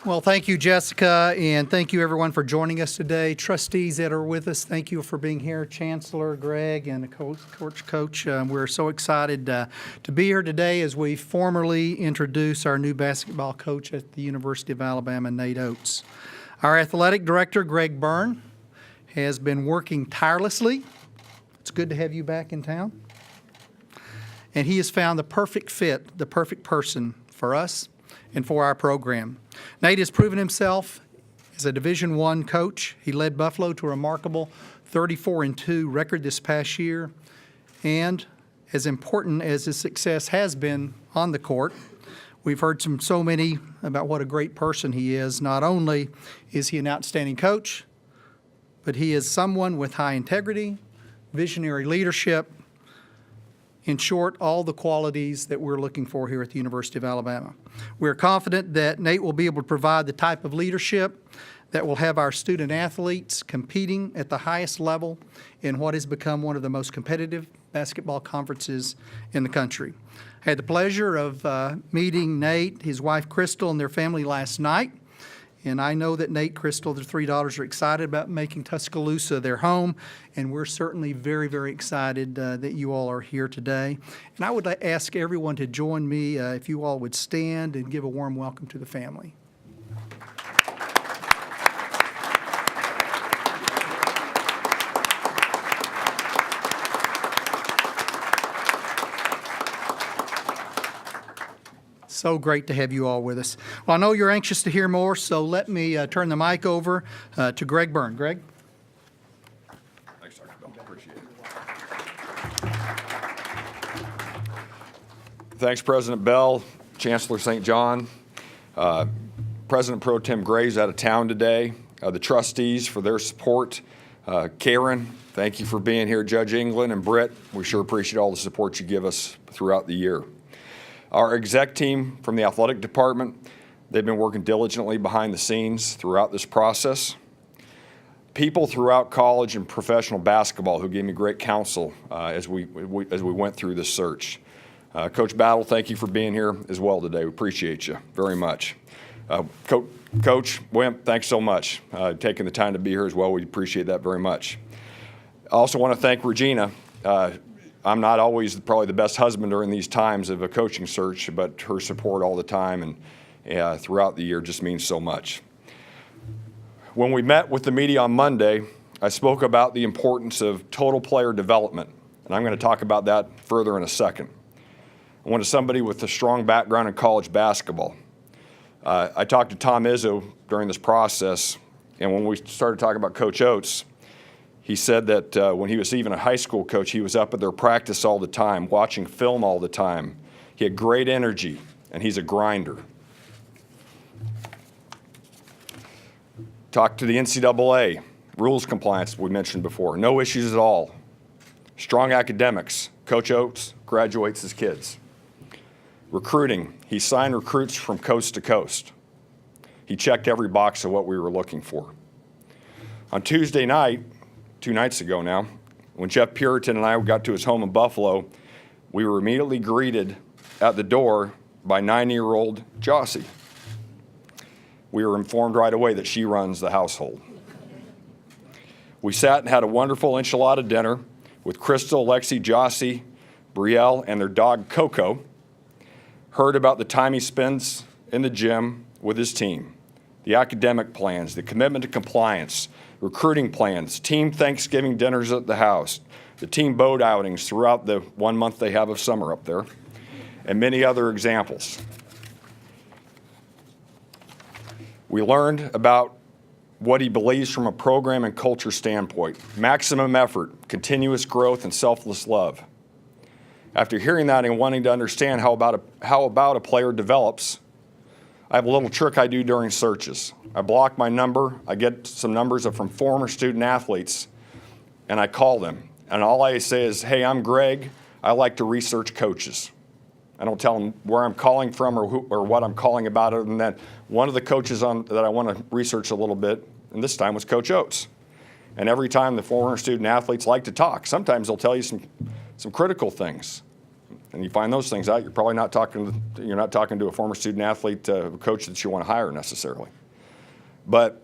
Well, thank you, Jessica, and thank you, everyone, for joining us today. Trustees that are with us, thank you for being here. Chancellor, Greg, and Coach. We're so excited to be here today as we formally introduce our new basketball coach at the University of Alabama, Nate Oats. Our athletic director, Greg Byrne, has been working tirelessly. It's good to have you back in town. And he has found the perfect fit, the perfect person for us and for our program. Nate has proven himself as a Division I coach. He led Buffalo to a remarkable 34-2 record this past year. And as important as his success has been on the court, we've heard so many about what a great person he is. Not only is he an outstanding coach, but he is someone with high integrity, visionary leadership, in short, all the qualities that we're looking for here at the University of Alabama. We're confident that Nate will be able to provide the type of leadership that will have our student athletes competing at the highest level in what has become one of the most competitive basketball conferences in the country. I had the pleasure of meeting Nate, his wife Crystal, and their family last night. And I know that Nate, Crystal, their three daughters, are excited about making Tuscaloosa their home. And we're certainly very, very excited that you all are here today. And I would ask everyone to join me if you all would stand and give a warm welcome to the family. So great to have you all with us. Well, I know you're anxious to hear more, so let me turn the mic over to Greg Byrne. Greg? Thanks, Dr. Bell. Appreciate it. Thanks, President Bell, Chancellor St. John. President Pro Tem Gray's out of town today. The trustees for their support. Karen, thank you for being here. Judge England and Britt, we sure appreciate all the support you give us throughout the year. Our exec team from the athletic department, they've been working diligently behind the scenes throughout this process. People throughout college and professional basketball who gave me great counsel as we went through this search. Coach Battle, thank you for being here as well today. We appreciate you very much. Coach Wimp, thanks so much taking the time to be here as well. We appreciate that very much. I also want to thank Regina. I'm not always probably the best husband during these times of a coaching search, but her support all the time and throughout the year just means so much. When we met with the media on Monday, I spoke about the importance of total player development, and I'm going to talk about that further in a second. I wanted somebody with a strong background in college basketball. I talked to Tom Izzo during this process, and when we started talking about Coach Oats, he said that when he was even a high school coach, he was up at their practice all the time, watching film all the time. He had great energy, and he's a grinder. Talked to the NCAA, rules compliance we mentioned before, no issues at all. Strong academics, Coach Oats graduates his kids. Recruiting, he signed recruits from coast to coast. He checked every box of what we were looking for. On Tuesday night, 2 nights ago now, when Jeff Puritan and I got to his home in Buffalo, we were immediately greeted at the door by 9-year-old Jossie. We were informed right away that she runs the household. We sat and had a wonderful enchilada dinner with Crystal, Lexi, Jossie, Brielle, and their dog Coco. Heard about the time he spends in the gym with his team, the academic plans, the commitment to compliance, recruiting plans, team Thanksgiving dinners at the house, the team boat outings throughout the 1 month they have of summer up there, and many other examples. We learned about what he believes from a program and culture standpoint: maximum effort, continuous growth, and selfless love. After hearing that and wanting to understand how about a player develops, I have a little trick I do during searches. I block my number, I get some numbers from former student athletes, and I call them. And all I say is, hey, I'm Greg, I like to research coaches. I don't tell them where I'm calling from or what I'm calling about, other than that one of the coaches that I want to research a little bit, and this time was Coach Oats. And every time the former student athletes like to talk, sometimes they'll tell you some critical things. and you find those things out, you're probably not talking to a former student athlete, coach that you want to hire necessarily. But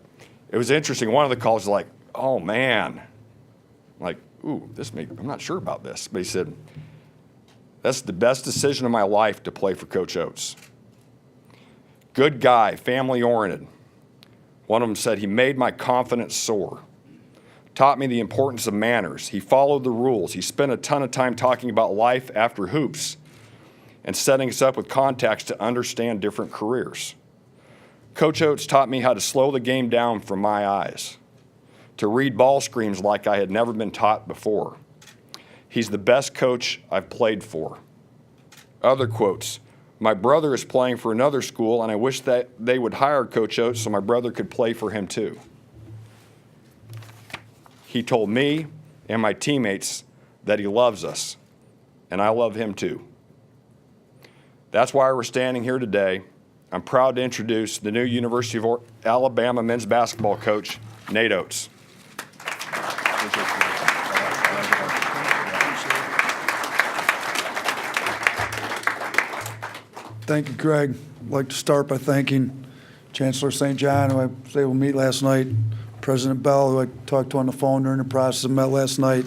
it was interesting. One of the calls was like, "Oh man," like, "Ooh, I'm not sure about this." But he said, "That's the best decision of my life to play for Coach Oats. Good guy, family oriented." One of them said, "He made my confidence soar. Taught me the importance of manners. He followed the rules. He spent a ton of time talking about life after hoops and setting us up with contacts to understand different careers. Coach Oates taught me how to slow the game down from my eyes, to read ball screens like I had never been taught before. He's the best coach I've played for." Other quotes: "My brother is playing for another school, and I wish that they would hire Coach Oates so my brother could play for him too. He told me and my teammates that he loves us, and I love him too." That's why we're standing here today. I'm proud to introduce the new University of Alabama men's basketball coach, Nate Oats. Thank you, Greg. I'd like to start by thanking Chancellor St. John, who I was able to meet last night, President Bell, who I talked to on the phone during the process, met last night,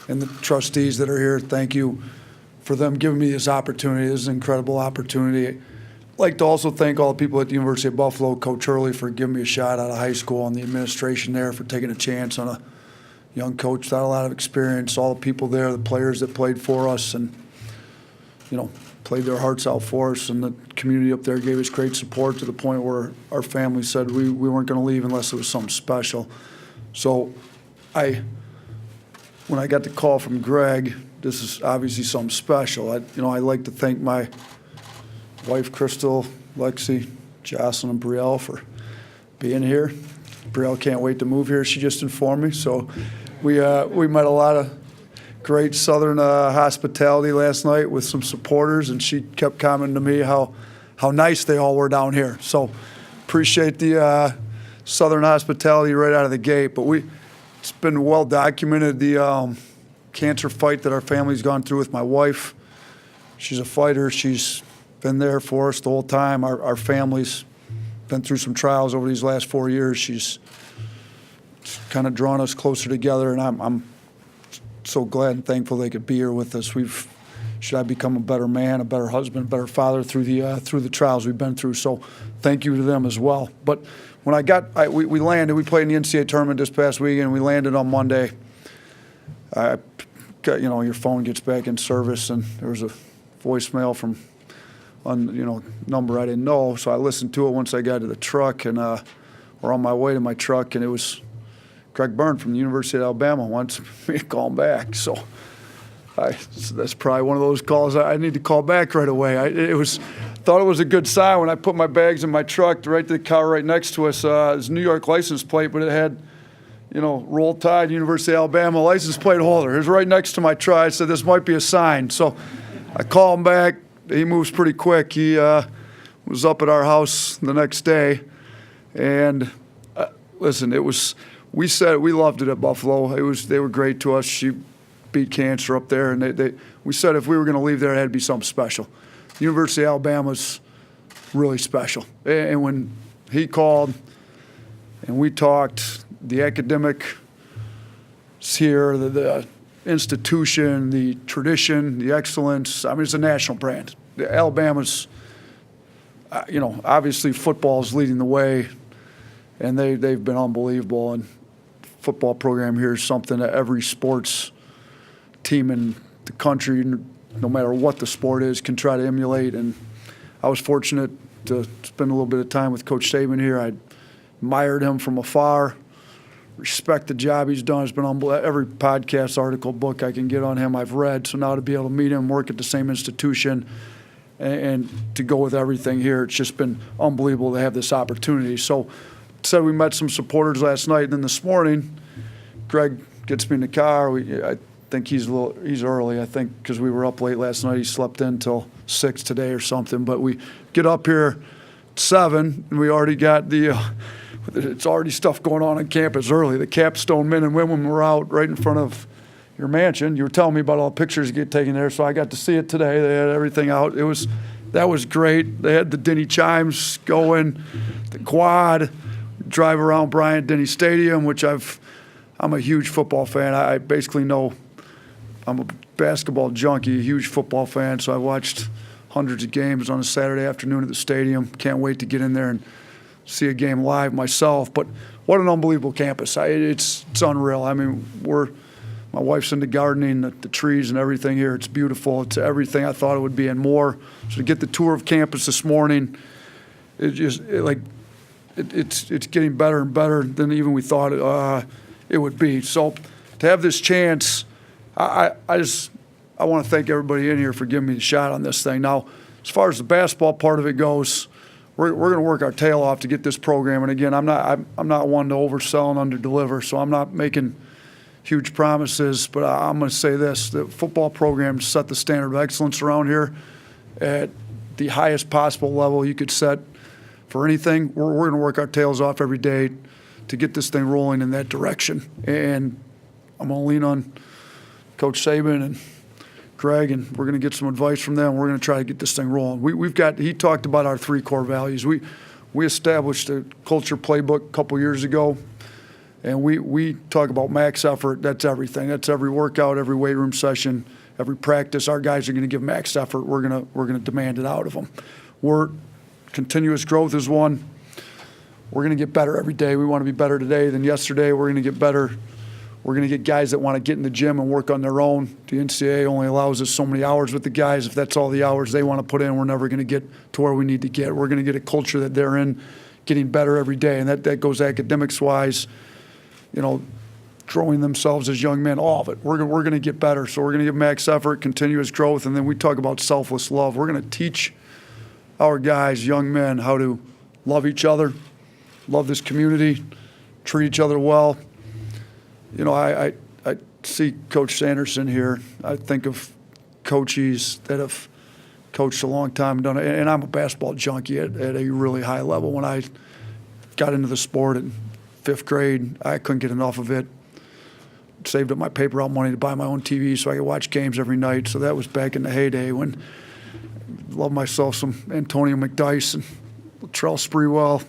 and the trustees that are here. Thank you for them giving me this opportunity. This is an incredible opportunity. I'd like to also thank all the people at the University of Buffalo, Coach Hurley for giving me a shot out of high school, and the administration there for taking a chance on a young coach without a lot of experience, all the people there, the players that played for us and, played their hearts out for us, and the community up there gave us great support to the point where our family said we weren't going to leave unless it was something special. So when I got the call from Greg, this is obviously something special. I like to thank my wife, Crystal, Lexi, Jocelyn, and Brielle for being here. Brielle can't wait to move here, she just informed me. So we met a lot of great Southern hospitality last night with some supporters, and she kept commenting to me how nice they all were down here. So appreciate the Southern hospitality right out of the gate. But it's been well documented, the cancer fight that our family's gone through with my wife. She's a fighter. She's been there for us the whole time. Our family's been through some trials over these last 4 years. She's kind of drawn us closer together, and I'm so glad and thankful they could be here with us. Should I become a better man, a better husband, a better father through the trials we've been through. So thank you to them as well. But when we landed, we played in the NCAA tournament this past weekend. We landed on Monday. Your phone gets back in service, and there was a voicemail from number I didn't know. So I listened to it once I got to the truck, and we're on my way to my truck, and it was Greg Byrne from the University of Alabama wants me to call him back. So that's probably one of those calls I need to call back right away. Thought it was a good sign when I put my bags in my truck right to the car right next to us. It's New York license plate, but it had, Roll Tide, University of Alabama license plate holder. It was right next to my truck. I said, this might be a sign. So I call him back. He moves pretty quick. He was up at our house the next day. And listen, we said we loved it at Buffalo. They were great to us. She beat cancer up there, and we said if we were going to leave there, it had to be something special. The University of Alabama's really special. And when he called and we talked, the academics here, the institution, the tradition, the excellence, it's a national brand. Alabama's, obviously football is leading the way, and they've been unbelievable. And football program here is something that every sports team in the country, no matter what the sport is, can try to emulate. And I was fortunate to spend a little bit of time with Coach Saban here. I admired him from afar, respect the job he's done. It's been unbelievable. Every podcast, article, book I can get on him, I've read. So now to be able to meet him, work at the same institution, and to go with everything here, it's just been unbelievable to have this opportunity. So said we met some supporters last night, and then this morning, Greg gets me in the car. I think he's early, I think, because we were up late last night. He slept in till 6 today or something. But we get up here at 7, and we already got it's already stuff going on campus early. The capstone men and women were out right in front of, your mansion. You were telling me about all the pictures you get taken there, so I got to see it today. They had everything out. That was great. They had the Denny chimes going, the quad, drive around Bryant-Denny Stadium, which I'm a huge football fan. I basically know I'm a basketball junkie, a huge football fan, so I watched hundreds of games on a Saturday afternoon at the stadium. Can't wait to get in there and see a game live myself. But what an unbelievable campus. It's unreal. I mean, my wife's into gardening, the trees and everything here. It's beautiful. It's everything I thought it would be and more. So to get the tour of campus this morning, it's getting better and better than even we thought it would be. So to have this chance, I want to thank everybody in here for giving me the shot on this thing. Now, as far as the basketball part of it goes, we're going to work our tail off to get this program. And again, I'm not one to oversell and underdeliver, so I'm not making huge promises. But I'm going to say this: the football program set the standard of excellence around here at the highest possible level you could set for anything. We're going to work our tails off every day to get this thing rolling in that direction. And I'm going to lean on Coach Saban and Greg, and we're going to get some advice from them. We're going to try to get this thing rolling. He talked about our 3 core values. We established a culture playbook a couple years ago, and we talk about max effort. That's everything. That's every workout, every weight room session, every practice. Our guys are going to give max effort. We're going to demand it out of them. Continuous growth is one. We're going to get better every day. We want to be better today than yesterday. We're going to get better. We're going to get guys that want to get in the gym and work on their own. The NCAA only allows us so many hours with the guys. If that's all the hours they want to put in, we're never going to get to where we need to get. We're going to get a culture that they're in, getting better every day. And that goes academics-wise, growing themselves as young men, all of it. We're going to get better. So we're going to give max effort, continuous growth, and then we talk about selfless love. We're going to teach our guys, young men, how to love each other, love this community, treat each other well. I see Coach Sanderson here. I think of coaches that have coached a long time and done it. And I'm a basketball junkie at a really high level. When I got into the sport in 5th grade, I couldn't get enough of it. Saved up my paper route money to buy my own TV so I could watch games every night. So that was back in the heyday when I loved myself some Antonio McDyess and Latrell Sprewell,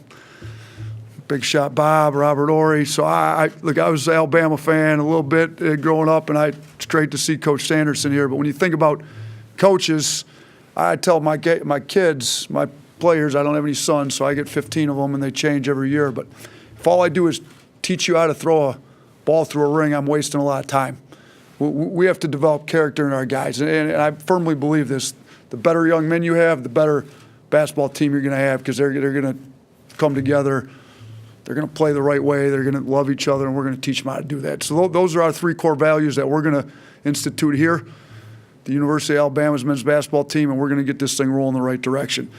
Big Shot Bob, Robert Ory. So I was an Alabama fan a little bit growing up, and it's great to see Coach Sanderson here. But when you think about coaches, I tell my kids, my players, I don't have any sons, so I get 15 of them, and they change every year. But if all I do is teach you how to throw a ball through a ring, I'm wasting a lot of time. We have to develop character in our guys, and I firmly believe this. The better young men you have, the better basketball team you're going to have, because they're going to come together. They're going to play the right way. They're going to love each other, and we're going to teach them how to do that. So those are our 3 core values that we're going to institute here, the University of Alabama's men's basketball team, and we're going to get this thing rolling in the right direction.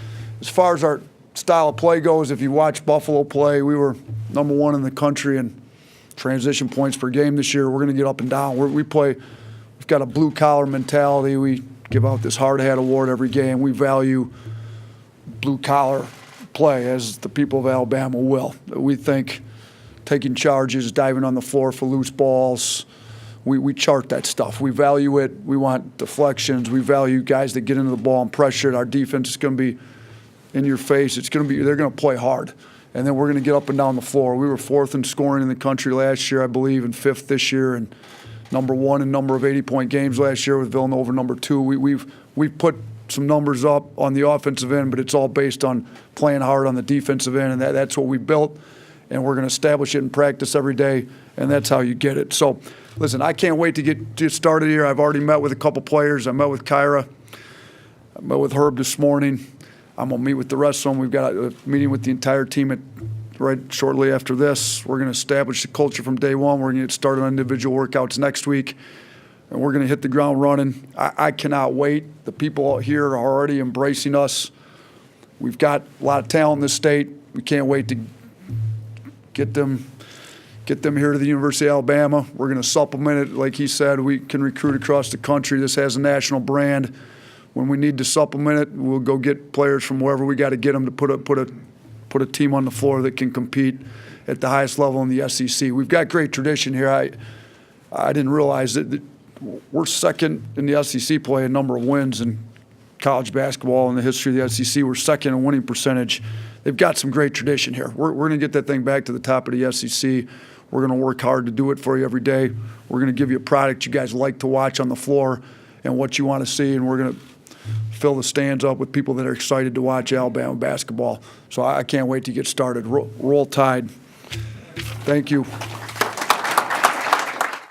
As far as our style of play goes, if you watch Buffalo play, we were number 1 in the country in transition points per game this year. We're going to get up and down. We've got a blue-collar mentality. We give out this hard hat award every game. We value blue-collar play, as the people of Alabama will. We think taking charges, diving on the floor for loose balls, we chart that stuff. We value it. We want deflections. We value guys that get into the ball and pressure it. Our defense is going to be in your face. They're going to play hard. And then we're going to get up and down the floor. We were 4th in scoring in the country last year, I believe, and 5th this year, and number 1 in number of 80-point games last year with Villanova number 2. We've put some numbers up on the offensive end, but it's all based on playing hard on the defensive end, and that's what we built, and we're going to establish it in practice every day, and that's how you get it. So, listen, I can't wait to get started here. I've already met with a couple players. I met with Kyra. I met with Herb this morning. I'm going to meet with the rest of them. We've got a meeting with the entire team right shortly after this. We're going to establish the culture from day one. We're going to get started on individual workouts next week. And we're going to hit the ground running. I cannot wait. The people here are already embracing us. We've got a lot of talent in this state. We can't wait to get them here to the University of Alabama. We're going to supplement it. Like he said, we can recruit across the country. This has a national brand. When we need to supplement it, we'll go get players from wherever we got to get them to put a team on the floor that can compete at the highest level in the SEC. We've got great tradition here. I didn't realize that we're second in the SEC play in number of wins in college basketball in the history of the SEC. We're second in winning percentage. They've got some great tradition here. We're going to get that thing back to the top of the SEC. We're going to work hard to do it for you every day. We're going to give you a product you guys like to watch on the floor and what you want to see, and we're going to fill the stands up with people that are excited to watch Alabama basketball. So I can't wait to get started. Roll Tide. Thank you.